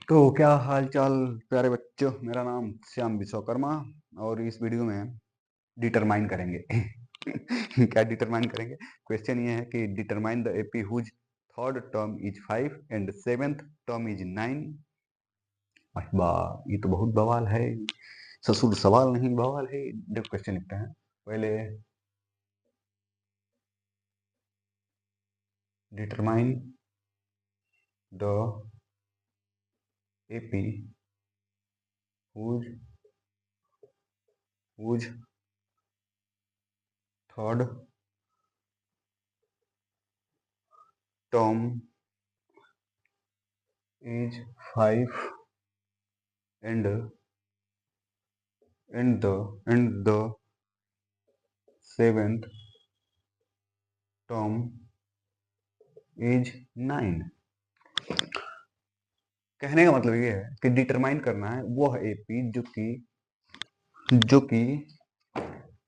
तो क्या हाल चाल प्यारे बच्चों। मेरा नाम श्याम विश्वकर्मा। और इस वीडियो में डिटरमाइन करेंगे क्या डिटरमाइन करेंगे। क्वेश्चन ये है कि determine the AP whose third term is 5 and seventh term is 9। वाह, ये तो बहुत बवाल है। ससुर सवाल नहीं बवाल है। देखो क्वेश्चन लिखते हैं पहले। Determine the AP whose whose third term is 5 and the seventh term is 9। कहने का मतलब ये है कि डिटरमाइन करना है वह एपी जो कि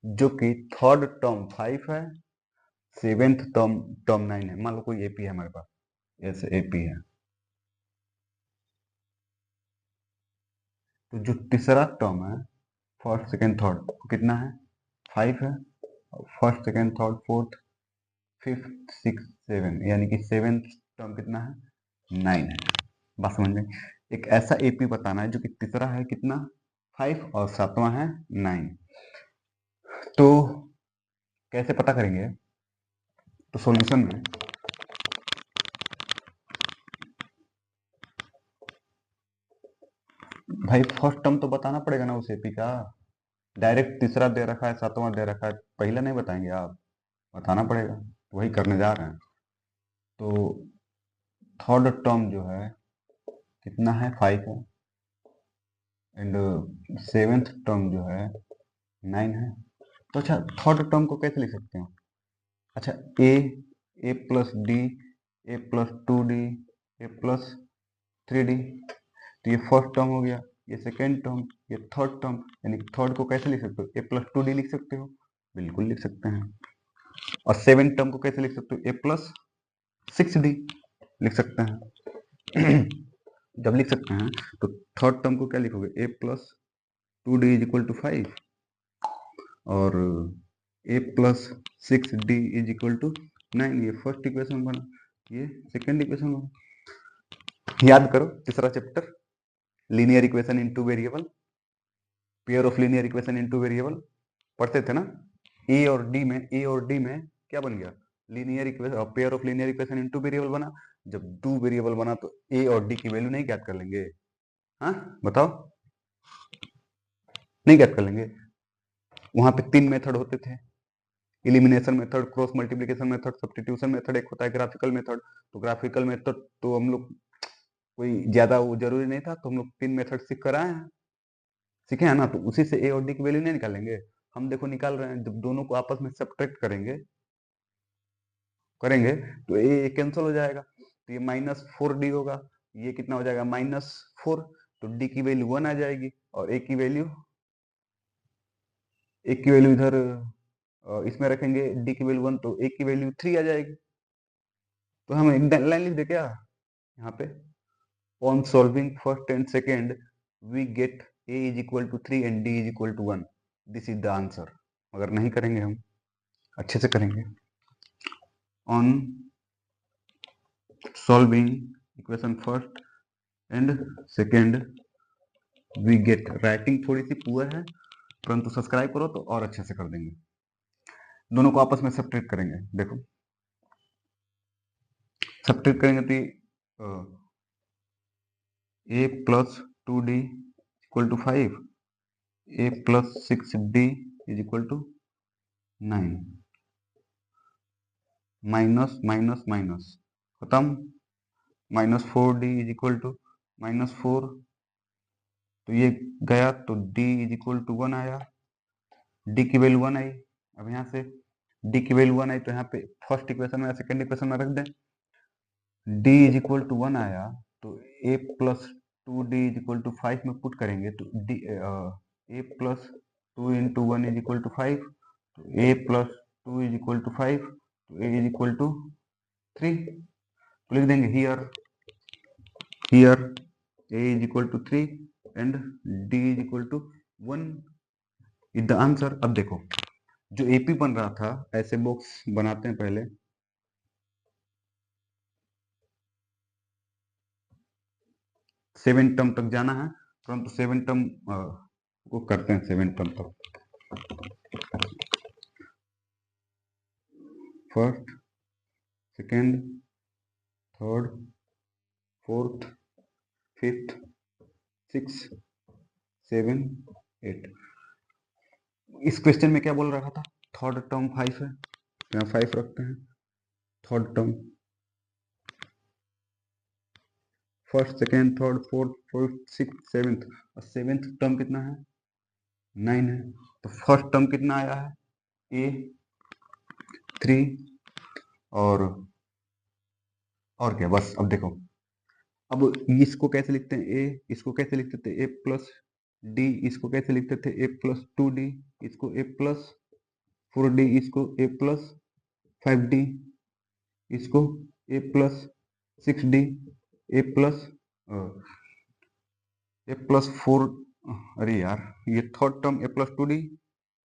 जो कि थर्ड टर्म 5 है, सेवेंथ टर्म टर्म 9 है। मान लो कोई एपी है हमारे पास, ऐसे एपी है। तो जो तीसरा टर्म है फर्स्ट सेकेंड थर्ड कितना है, 5 है। First second third fourth fifth six seven, यानी कि सेवेंथ टर्म कितना है, 9 है। बात समझ में। एक ऐसा एपी बताना है जो कि तीसरा है कितना, 5, और सातवां है 9। तो कैसे पता करेंगे। तो सॉल्यूशन में भाई फर्स्ट टर्म तो बताना पड़ेगा ना उस एपी का। डायरेक्ट तीसरा दे रखा है सातवां दे रखा है, पहले नहीं बताएंगे आप, बताना पड़ेगा। तो वही करने जा रहे हैं। तो थर्ड टर्म जो है कितना है, 5 है। एंड सेवेंथ टर्म जो है 9 है। तो अच्छा, थर्ड टर्म को कैसे लिख सकते हैं। अच्छा, ए plus D, a plus 2 D, a plus 3 D. तो ये फर्स्ट टर्म हो गया, ये सेकेंड टर्म, ये थर्ड टर्म। यानी थर्ड को कैसे लिख सकते हो, ए प्लस 2 डी लिख सकते हो, बिल्कुल लिख सकते हैं। और सेवन टर्म को कैसे लिख सकते हो, ए प्लस 6 डी लिख सकते हैं। जब लिख सकते हैं तो थर्ड टर्म को क्या लिखोगे, a plus 2 d is equal to 5, और a plus 6 d is equal to 9। ये फर्स्ट इक्वेशन बना, ये सेकेंड इक्वेशन बना। याद करो तीसरा chapter, linear equation in two variable, pair of linear equation in two variable पढ़ते थे ना। ए और डी में क्या बन गया, linear equation, pair of linear equation in two variable बना। जब टू वेरिएबल बना तो ए और डी की वैल्यू नहीं ज्ञात कर लेंगे। हाँ बताओ, नहीं ज्ञात कर लेंगे। वहां पे 3 मेथड होते थे, elimination method, cross multiplication method, substitution method, एक होता है ग्राफिकल मेथड। तो ग्राफिकल मेथड तो हम लोग कोई ज्यादा वो जरूरी नहीं था, तो हम लोग 3 मेथड सीख कर आए हैं, सीखे हैं ना। तो उसी से ए और डी की वैल्यू नहीं निकालेंगे। हम देखो निकाल रहे हैं, जब दोनों को आपस में सब्ट्रैक्ट करेंगे करेंगे तो ए कैंसिल हो जाएगा। तो ये -4 डी होगा, ये कितना हो जाएगा, -4। तो डी की वैल्यू 1 आ जाएगी, और ए की वैल्यू इधर इसमें रखेंगे, डी की वैल्यू 1, तो ए की वैल्यू 3 आ जाएगी। तो हम एक लाइन लिख दे क्या यहाँ पे, on solving first and second we get a is equal to 3 and d is equal to 1, this is the answer. मगर नहीं करेंगे, हम अच्छे से करेंगे। On solving equation first and second we get, writing थोड़ी सी पुअर है, परंतु सब्सक्राइब करो तो और अच्छे से कर देंगे। दोनों को आपस में सब्ट्रैक्ट करेंगे। देखो सब्ट्रैक्ट करेंगे तो a plus 2 d equal to 5, a plus 6 d is equal to 9, minus minus minus खत्म, -4 डी इज इक्वल टू -4। तो ये गया तो डी इज इक्वल टू 1 आया, डी की वैल्यू 1 आई। अब यहाँ से डी की वैल्यू 1 आई तो यहाँ पे फर्स्ट इक्वेशन में सेकेंड इक्वेशन में रख दें। डी इज इक्वल टू 1 आया तो a plus 2 d is equal to 5 में पुट करेंगे तो d, a plus 2 × 1 is equal to 5। तो a plus 2 is equal to 5, तो ए इज इक्वल टू 3। तो लिख देंगे here a is equal to 3 and d is equal to 1 is the answer. अब देखो जो एपी बन रहा था, ऐसे बॉक्स बनाते हैं पहले, 7 टर्म तक जाना है, परंतु 7 टर्म को करते हैं 7 टर्म तक। First, second, third, fourth, fifth, 6, 7, 8। इस क्वेश्चन में क्या बोल रहा था? थर्ड टर्म 5 है, यहाँ 5 रखते हैं। Third term, first, second, third, fourth, fifth, six, seventh, और सेवेंथ टर्म कितना है? 9 है। तो फर्स्ट टर्म कितना आया है? ए 3 और क्या? बस अब देखो, अब इसको कैसे लिखते हैं? ए, इसको कैसे लिखते थे? ए प्लस डी, इसको कैसे लिखते थे? ए प्लस 2d, इसको ए प्लस 4d, इसको ए प्लस 5d, इसको ए प्लस 6d, ए प्लस 4। अरे यार, ये थर्ड टर्म ए प्लस 2d,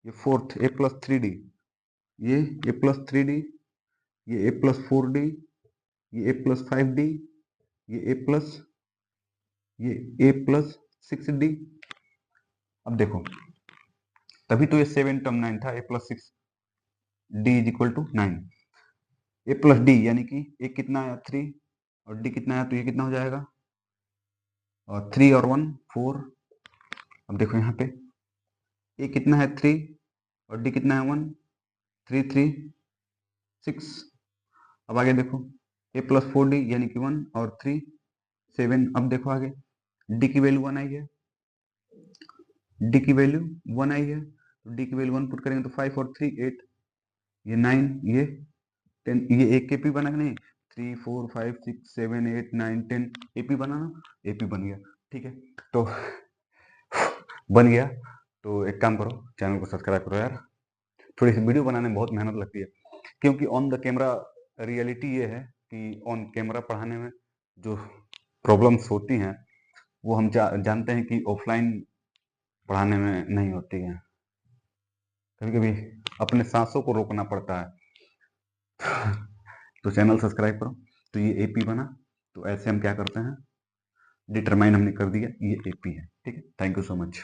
ये फोर्थ ए प्लस 3d, ये ए प्लस 3d, ये ए प्लस 4d, ये ए प्लस 5d, ये ए प्लस 6d। अब देखो, तभी तो ये 7 टर्म 9 था, a plus 6 d is equal to 9। A plus d यानी कि ए कितना आया? 3, और डी कितना आया? तो ये कितना हो जाएगा? और 3 और 1 4। अब देखो यहाँ पे ए कितना है? 3, और डी कितना है? 1, 3 3 6। अब आगे देखो, ए प्लस 4d यानी कि 1 और 3 7। अब देखो आगे, डी की वैल्यू 1 आई है, डी की वैल्यू 1 आई है, तो डी की वैल्यू 1 पुट करेंगे तो 5 और 3 8, ये 9, ये 10, ये एक केपी बना कि नहीं? 3 4 5 6 7 8 9 10 एपी बना ना? एपी बन गया। ठीक है, तो बन गया। तो एक काम करो, चैनल को सब्सक्राइब करो यार। थोड़ी सी वीडियो बनाने में बहुत मेहनत लगती है, क्योंकि ऑन द कैमरा रियलिटी ये है कि ऑन कैमरा पढ़ाने में जो प्रॉब्लम्स होती हैं वो हम जानते हैं कि ऑफलाइन पढ़ाने में नहीं होती हैं। कभी कभी अपने सांसों को रोकना पड़ता है। तो चैनल सब्सक्राइब करो। तो ये एपी बना, तो ऐसे हम क्या करते हैं, डिटरमाइन हमने कर दिया, ये एपी है। ठीक है, थैंक यू सो मच।